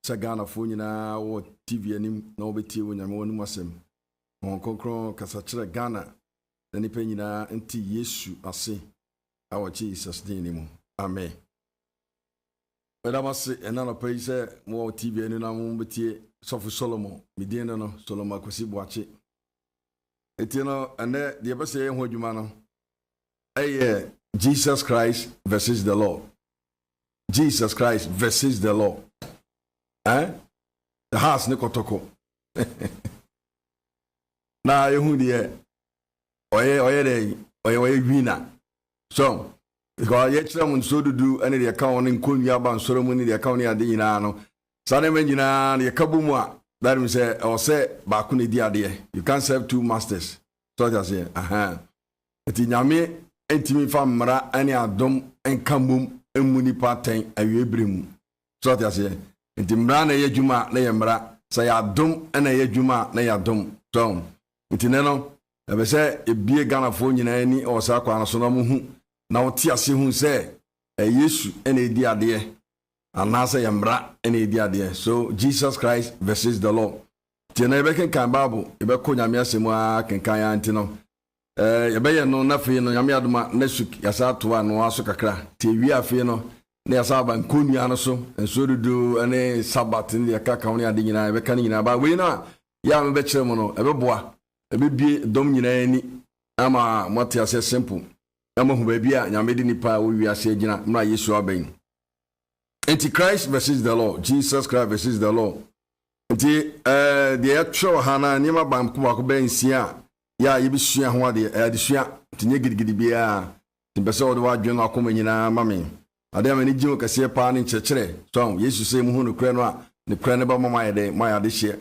Sagana Funina or TV and nobody when I'm on Muslim. On Concron, Casachra Ghana, the Nipenina and T. Yeshu, I say, our Jesus, Dinimo. Amen. But I must say, another page, more TV and I'm with you, Sophie Solomon, Medina, Solomon, Cosi watch it. Etino, and there, the ever say, what you man, Jesus Christ versus the law. Jesus Christ versus the law. The house Nikotoko. Now you hear oye winner. So because yet someone so to do any the account in Kunyaban ceremony the account at the Inano. Sanemena the Kabumwa. That means or say Bakuni dia. You can't serve two masters. So that's it. Etinyame entimi famra any adom en kambum emuni paten awiebrim. So that's it. Nti mra na ye dwuma na ye mra sa ya dom na ye dwuma na ya dom so nti ne no e be se ebie Ghanafo nyina ani o sa kwa na so no hu na oti ase hu se Yesu na edi ade ana sa ye mra na edi ade so Jesus Christ versus the law ti na e be kan Bible e be ko nyame asemu a kenkan ya nti no ye be ye no na fe no nyame adoma na su ya sa to anu aso kakra ti wi afi no na yasaba nkonia no so enso dudu ene sabat ni yakaka woni ade nyina ebe kan nyina ba we na ya me be kire mo no ebe boa ebe bie dom nyina ani ama moti ase simple ama hu ba bia nyame de nipa wo wi ase gyina mra Yesu aben Antichrist versus the law Jesus Christ versus the law nti the actual hana ni ma bam ko ben sia ya ye bi sua ho ade ade sua tinye gidigidi bia timpese wo de wa dwen akoma nyina mame ade amani jiwo kase pa ne nchekere so Yesu se mu hu no kure no a ne kure ne ba mama yede mayade hye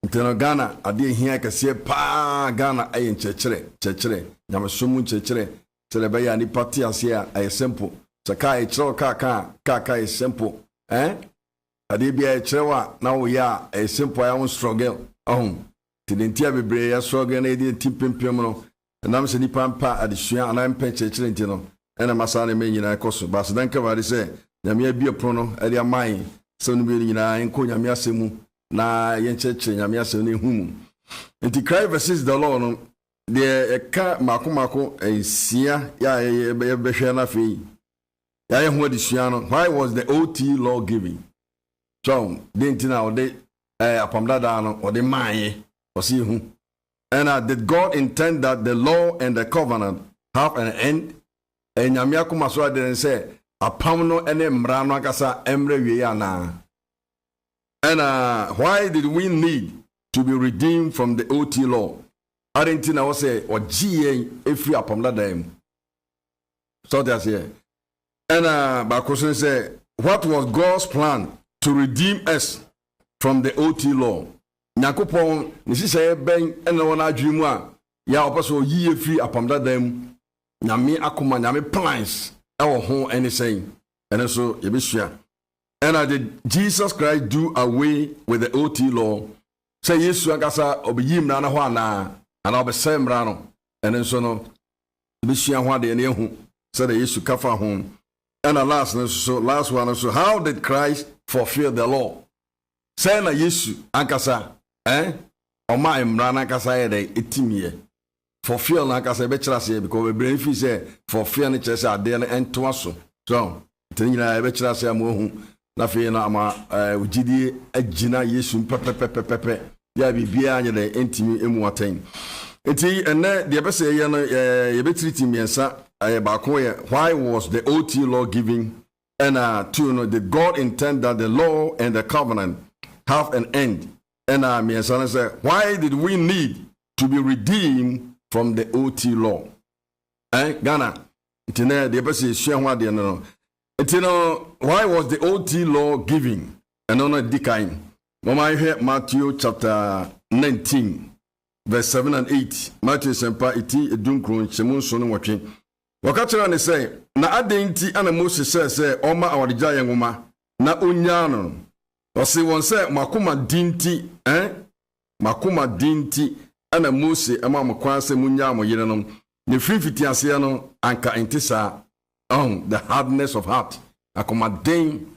nteno Ghana ade hia kase pa Ghana aye nchekere nyamesomu nchekere tele ba ya ni party ase a aye simple saka e chiro ka e simple ade bia e chirewa na wo ya e simple ya won struggle tidentia bebre ya struggle na ede timpempem no nam se ni pampa adesua ana mpa nchekere ntino ena masane me nyina ekoso bas dan ka bari se nyame abie prono ade amai se no bi nyina enko nyame asemu na yencheche nyame asemu ne humu Antichrist versus the law no de eka mako ensia ya behwe na fe ya ye ho adesua no why was the OT law giving so dentina ode apamdada no ode maye osi hu and did God intend that the law and the covenant have an end enyame akoma so ade say apam no ene mra no akasa emre wie ana and why did we need to be redeemed from the OT law arentina wo say ogie efri apam da dam so that's here and ba question say what was God's plan to redeem us from the OT law nyakopon ni sise ben ene wona adwemu a ya opeso yi efri apam da dam nyame akoma nyame plans ewo ho anything and so yebesua and did Jesus Christ do away with the OT law say Yesu akasa obeyim na ho ana obesem mra no and so no yebesua ho ade ne ehu say the Yesu kafa ho and last one so how did Christ fulfill the law say na Yesu akasa oma mra na akasa ye de etimie fulfill na kasa be kira se because we brain fi say fulfill na kira se ade na ento aso so tinyina be kira se amohu na fe na ama ugidi agina Yesu pepepepepe ya bibia anya de entimi emu aten enti ene de be se ye no ye be treat miensa ba ko ye why was the OT law giving and two no did God intend that the law and the covenant have an end and miensa say why did we need to be redeemed from the OT law Ghana itine de bese hia ho ade no itino why was the OT law giving and no dikain mama hear Matthew chapter 19 verse 7 and 8 Matthew sempa iti edunkron chemu so no wotwe wakatira ne say na adenti ana Moses say oma awadija yenwoma na onya no ose won say makoma dinti ana Mose ama mkwan se munya mo yire no ne frifiti ase no anka entisa the hardness of heart akoma den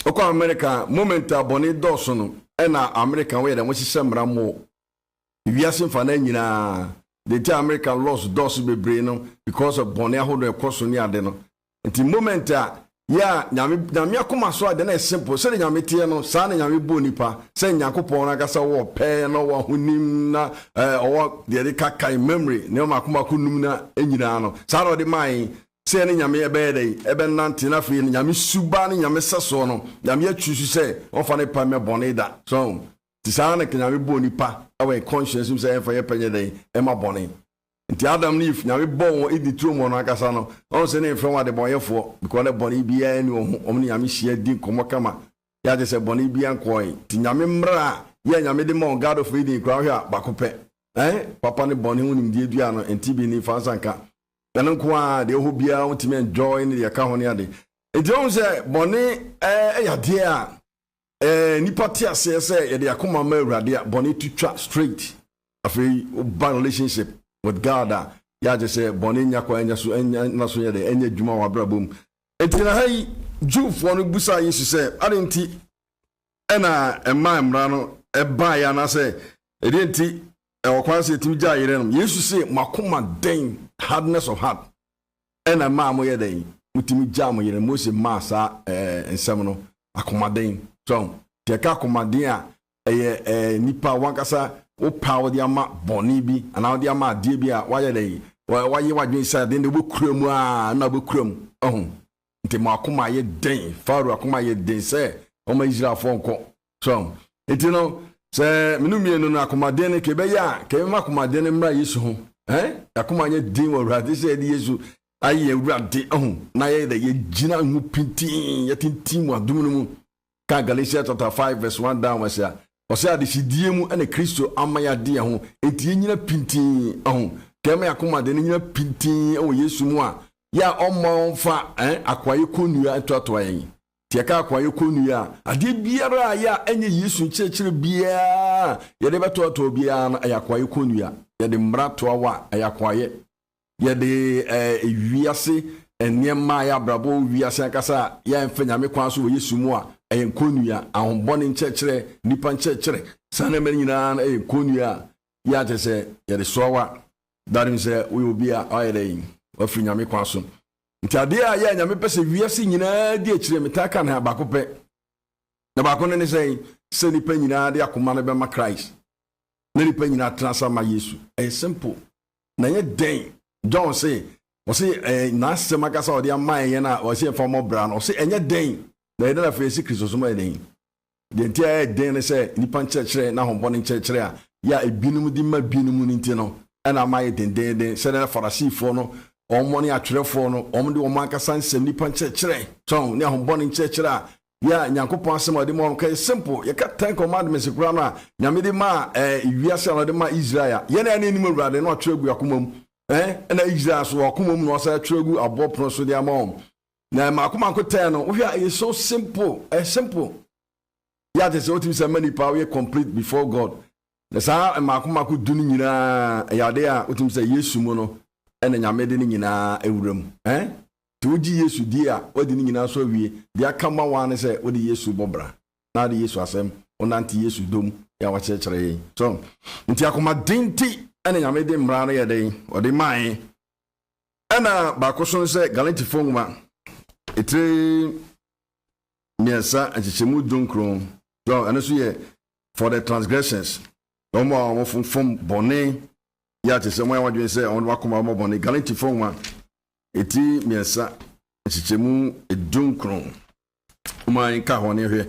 okwa America moment abone dɔso no ɛna America we da mo hyehyɛ mmara mo wiase mfa na nyina the American laws dɔso bebre no because of bone ahodo ekoso ni ade no nti moment ya nyame akoma so ade na simple se nyame tie no saa na nyame bo nipa se nyakopon na kasa wo pɛ no wo honim na owo de kakai memory ne ma akoma kunum na enyina no saa na ode mai se ne nyame ebe nante na fe nyame suba ne nyame seso no nyame atwusu se onfa ne pa me bone da so ti saa na nyame bo nipa awe conscience se enfa ye penye den e ma bone nti Adam ni if nyame bon edi tro mo no akasa no on se ne mfrɛ wa de bonyefo because le bone bia ni omni nyame hia di komo kama ya de se bone bia nkoi ti nyame mra ya nyame de mo God of Eden kwa hwa bakopɛ papa ne bone hu nim die dua no enti bi ni fansanka ɛno nko a de ho bia ontimi enjoy ne de ka ho ne ade nti on se bone ya de a nipa ti ase se ye de akoma ma awurade a bone tutwa straight afei bad relationship with God ya just say bone nya kwa nya so na so ye de enya dwuma wa brabom etina hai jufo no busa yesu say adenti ena emra no eba ya na say edenti okwan say tim ja yire no yesu say makoma den hardness of heart ena ma mo ye den mutimi ja mo yire mo se ma sa ensem no akoma den so te ka akoma den a eye nipa wankasa o power di ama boni bi ana di ama die bi a waye dey waye wadwen sa den de bo kuram a na bo kuram nti ma akoma ye den faru akoma ye den se o ma Israel fo nko so enti no se menu mienu na akoma den ke be ya ke ma akoma den mra Yesu ho akoma ye den wo Awurade se di Yesu aye Awurade na ye de ye gina hu pintin ye tintim adum no mu ka Galatians chapter 5 verse 1 down was ya ose adifidie mu ene Kristo amaya de ho etie nyina pintin kema yakoma de nyina pintin o Yesu mu a ya omonfa akwaye konua atoatoa yen tie ka akwaye konua ade biara ya enye Yesu kyekere bia ye de betoato bia na ayakwaye konua ye de mratoa wa ayakwaye ye de wiase eniema ya brabo wiase akasa ya mfanyame kwan so Yesu mu a konua ahombone nkyekere nipa nkyekere sana meri nyina na konua ya tese ye de sowa darim se we obi a ayere afiri nyame kwan so nti ade a ya nyame pese wiase nyina di akire metaka na bakopɛ na bakone ne se nipa nyina de akoma no be ma Christ na nipa nyina transa ma Yesu simple na ye den John say o say na se makasa o de amaye ye na o say famo bra no o say enye den na ye na face Kristo so ma den de ntia den ne se nipa nkyekere na hombone nkyekere a ya ebinum di ma binum ni nti no ana amaye den se na Farisifo no omoni atwerefo no omde omankasa nsem nipa nkyekere so ne hombone nkyekere a ya nyankopon asem ade mo kai simple ye ka 10 commandments kura no a nyame de ma wiase no de ma Israel ye na ene nim Awurade no atweregu akomam na Israel so akomam no asa atweregu abopro so de ama na ma akoma ko 10 no we are so simple simple ya de so tim say many power we complete before God na sa ma akoma ko dunu nyina ya de a otim say Yesu mu no ene nyame de nyina ewuram ti oji Yesu di a odi nyina so wie di aka ma wan se odi Yesu bobra na di Yesu asem onanti Yesu dom ya wa kyekere so nti akoma denti ene nyame de mra no ye den odi mai ana ba ko so se Galati fongma etre miesa achichemu donkron so ene so ye for the transgressions no more from bone ya tese mo ya wadwen se on wakoma mo bone Galati fongma eti miesa achichemu edunkron umai ka ho ne hwe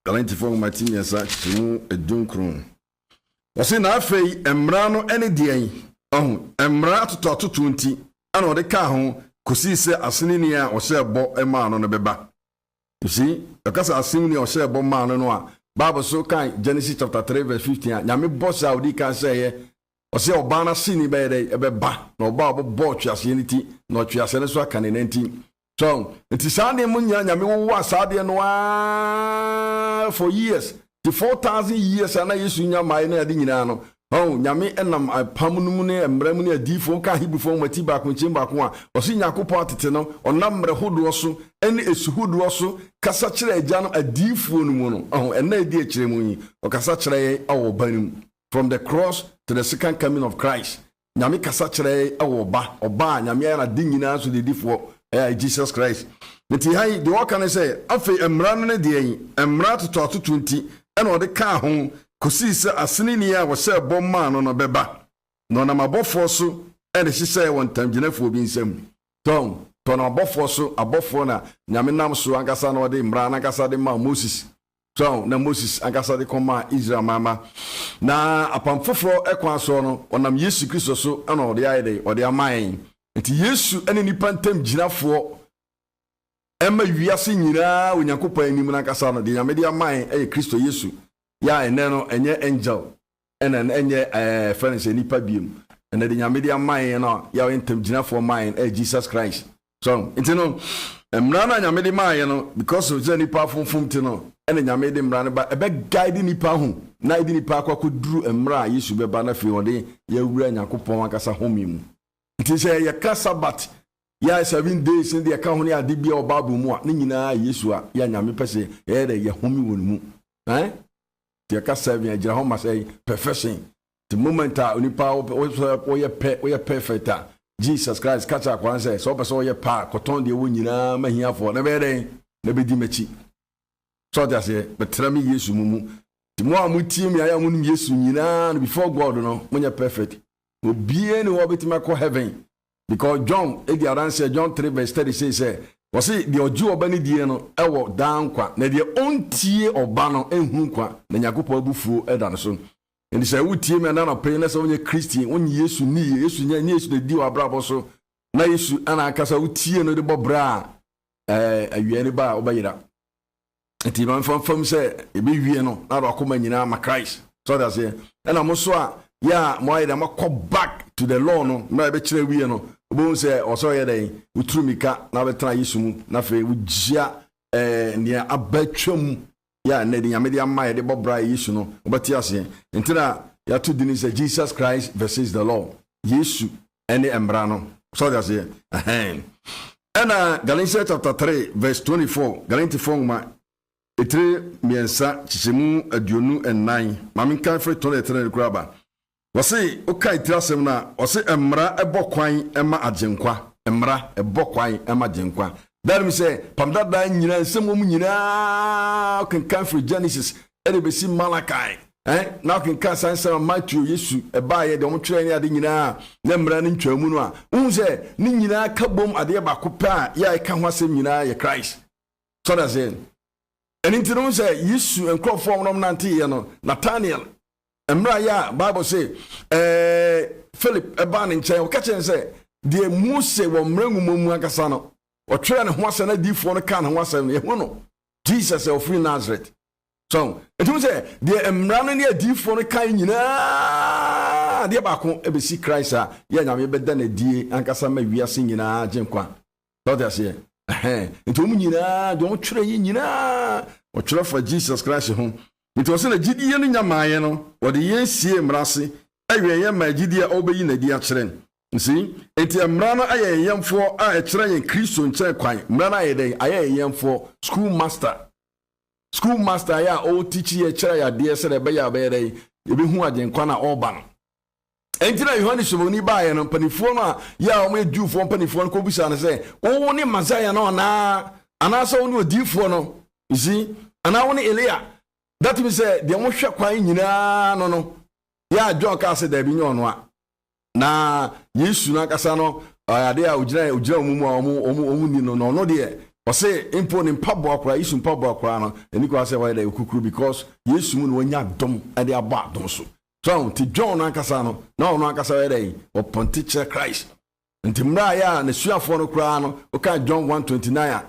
Galati fongma ti miesa achichemu edunkron wose na afei emra no ene dian emra tototo nti ana ode ka ho kosi se aseni ni a ose ebo ema no beba you see akasa aseni ni ose ebo ma no a Bible so kan Genesis chapter 3 verse 15 nyame boss a odi kan say ye ose oba na sini be ebeba na oba obo twiase ni ti na twiase ne so aka ne nanti so nti sane mu nyame wo asade no for years the 4000 years ana Yesu nya mai na ade nyina no Oh, nyame enam pamunum ne emramu ne adifo ka hibufo mati ba ko nchimba ko a osi nyakopo atete no onam mre hodo so ene esuhodo so kasa kire agya no adifo no mu no oh ena edi a kire mu yi o kasa kire awo banum from the cross to the second coming of Christ nyame kasa kire awo ba oba nyame ya na di nyina so de difo Jesus Christ nti hai de wo kan say afi emra no ne de yi emra toto 20 ena o de ka ho kosi se asene ni a wo se bomma no no beba no na mabofo so ene hye won tamginafo bi nsam to na abofo so abofo na nyame nam so ankasa na de mra na ankasa de ma Moses so na Moses ankasa de koma Israel mama na apamfoforo ekwa so no onam Yesu Kristo so ena ode ayede ode amayen nti Yesu ene nipa ntam ginafo ema wiase nyira onyankopɔ anim na ankasa no de nyame de amayen Kristo Yesu ya eneno enye angel enye friends nipa biem ene de nyame de amayen no ya wentem ginafo mayen Jesus Christ so intino emra na nyame de mayen no because of the nipa funfum ti no ene nyame de mra ne ba ebe guide nipa hu na ide nipa akwaduru emra Yesu be ba na fi ode ya wura nyakopon akasa homi mu nti se ya ka sabat ya 7 days in the account ya de bia obabu mu a ne nyina Yesu a ya nyame pese ya de ya homi wonu mu the Cassavian Agira Homa say perfection. The moment onipa we perfect. Jesus Christ catch up one say so person ye pa koton de wonyina mahia for na be den na be di machi. So that say but tell me Yesu mumu. The more amutim ya munum Yesu nyina before God no munya perfect. Obie ne wo betima ko heaven because John e di answer John 3 verse 30 say wasi de oju oba ni die no ewo dan kwa na de ontie oba no ehun kwa na nyakopo abufuo eda no so ndi say wutie me na no pe na so onye Christian onye Yesu ni Yesu nya Yesu de di wabrabo so na Yesu ana akasa wutie no de bobra awie ne ba obayira enti man fam say e be wie no na ro akoma nyina ma Christ so that say na mo so a ya mo ayida makọ back to the law no na be kire wie no obo se oso ye den utrumika na betra Yesu mu na fe ujia ne abatwam ya na de nyame de amaye de bobra Yesu no obati ase ntina ya to dini say Jesus Christ versus the law Yesu ene embra no so that say and Galatians chapter 3 verse 24 Galatians 4 ma etre miensa chichemu aduonu ennan maminka fre 23 kuraba wase okai trasem na wase emra ebokwan ema agenkwa emra ebokwan ema agenkwa that means say pamdada nyina nsem nyina kan for Genesis edebesi Malachi na kan sansa Matthew Yesu ebaye de omtwere ni ade nyina na emra ne ntwamu no a unse ni nyina kabom ade ba kopa ya ka ho asem nyina ye Christ so that's it and into no say Yesu enkrofo nom nante ye no Nathaniel emra ya Bible say Philip eba ne nchen o ka chen say de Mose wo mrangumomu akasa no o twere ne ho asa na difo no ka ne ho asa no ye hu no Jesus of free Nazareth so etum say de emra no ne difo no ka nyina de ba ko ebesi Christ a ye nyame beda na die ankasa ma wiase nyina agenkwa so that say etum nyina de o twere yi nyina o twere for Jesus Christ ho it was na gidie no nyamaye no wode yensie mrase awie ye ma gidie obeyi na di akere nsi enti emra no aye yemfo a ekere yen Kristo nche kwan mra na aye den aye yemfo school master ya o teach ye kere ya de sere be ya be den ebi hu agenkwa na oba no enti na Yohane Shomoni baaye no panifo no a ya o ma edufo panifo no ko bisa no se wo ne Masaya no na anasa wo ne odifo no nsi ana wo ne Elia that means say the mo hwe kwan nyina no ya John ka se da bi nyono a na Yesu na kasa no ade a ogira omumu a omu ni no de o say impo ni mpabo akora Yesu mpabo akora no eni ko say why da okukuru because Yesu mu no nya dom ade aba dom so ti John na kasa no na ono akasa why da o pontiche Christ ntimra ya na suafo no kora no o ka John 1:29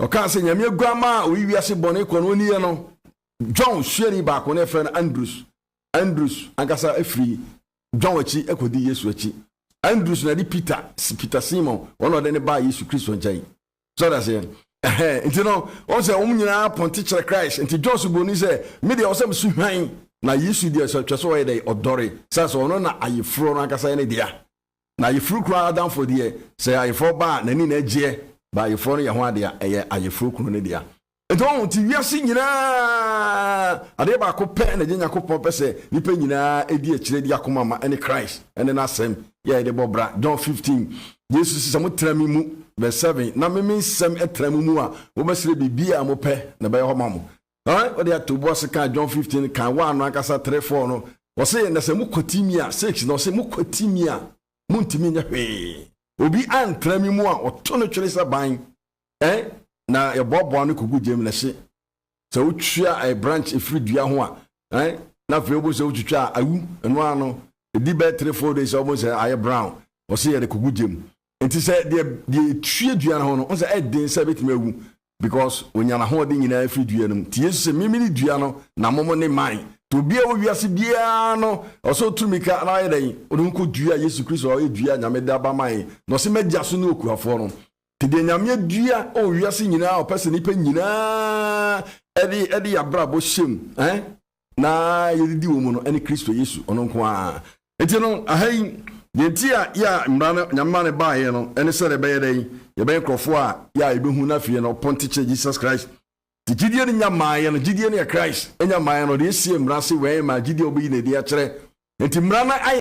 o ka say nyame aguama o wiase bone ko no ni ye no John sheri ba ko ne friend Andrews ankasa afri John wachi ekodi Yesu achi Andrews na di Peter Simon one of them ba Yesu Kristo njai so that say nti no on say nyina ponte kire Christ nti John so boni say me de osem su hwan na Yesu dia so twa so why dey odore say so no na ayefro no akasa ne dia na ayefro kura adam for dia say ayefro ba na ni na gie ba ayefro no ye ho ade eye ayefro kunu ne dia eto ti wiase nyina ade ba ko pe na genya ko pon pese nipa nyina edi akire di akoma ma ene Christ ene na sem ye de bobra John 15 Jesus samu trami mu verse 7 na me sem etrami mu a wo besire bibia mo pe na be ho mamu what they to boss kan John 15 kan 1 no akasa 3-4 no wo say na se mu kotimia 6 no se mu kotimia muntimi nya hwe obi antrami mu a oto no twere sa ban na ye bobo no kugu jem na hye se wotwia a branch ifri dua ho a na fe obo se wotwia awu eno ano edi be 3-4 days almost aye brown wo say ye kugu jem enti se de twie dua no ho no wo say edin se betime awu because onya na ho de nyina ifri dua no ti Yesu se mimini dua no na momo ne man to bia wo wiase bia no oso tumika na ye den onunko dua Yesu Kristo o dua nyame da ba man no se magya so no okuafo no ti de nyame dua o wiase nyina o pese nipa nyina edi abra bo shem na yedi wo mu no ene Kristo Yesu onunko a enti no ahai yenti ya mrana nyama ne ba ye no ene se de be ye den ye be nkrofo a ya ebehu na fie no pontiche Jesus Christ ti gidie ne nyama ye no gidie ne Christ enya ma ye no de sie mrase we ma gidie obi ne de a kire enti mrana